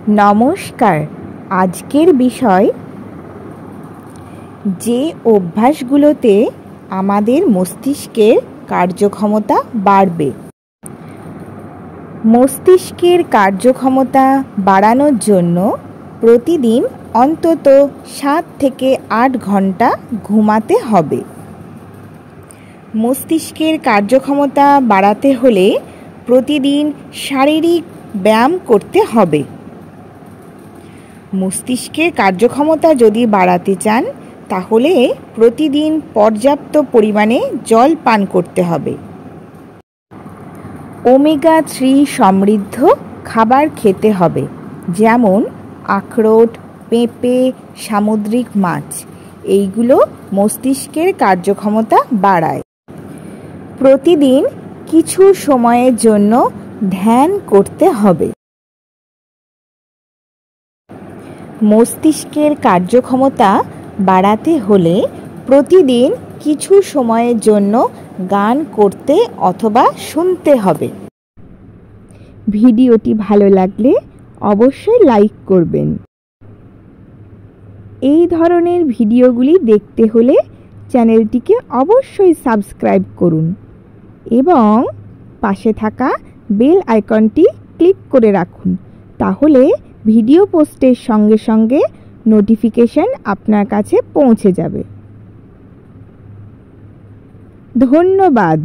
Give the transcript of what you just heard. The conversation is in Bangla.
নমস্কার। আজকের বিষয় যে অভ্যাসগুলোতে আমাদের মস্তিষ্কের কার্যক্ষমতা বাড়বে। মস্তিষ্কের কার্যক্ষমতা বাড়ানোর জন্য প্রতিদিন অন্তত 7 থেকে 8 ঘন্টা ঘুমাতে হবে। মস্তিষ্কের কার্যক্ষমতা বাড়াতে হলে প্রতিদিন শারীরিক ব্যায়াম করতে হবে। মস্তিষ্কের কার্যক্ষমতা যদি বাড়াতে চান তাহলে প্রতিদিন পর্যাপ্ত পরিমাণে জল পান করতে হবে। ওমেগা 3 সমৃদ্ধ খাবার খেতে হবে, যেমন আখরোট, পেঁপে, সামুদ্রিক মাছ। এইগুলো মস্তিষ্কের কার্যক্ষমতা বাড়ায়। প্রতিদিন কিছু সময়ের জন্য ধ্যান করতে হবে। মস্তিষ্কের কার্যক্ষমতা বাড়াতে হলে প্রতিদিন কিছু সময়ের জন্য গান করতে অথবা শুনতে হবে। ভিডিওটি ভালো লাগলে অবশ্যই লাইক করবেন। এই ধরনের ভিডিওগুলি দেখতে হলে চ্যানেলটিকে অবশ্যই সাবস্ক্রাইব করুন এবং পাশে থাকা বেল আইকনটি ক্লিক করে রাখুন। তাহলে ভিডিও পোস্টের সঙ্গে সঙ্গে নোটিফিকেশন আপনার কাছে পৌঁছে যাবে। ধন্যবাদ।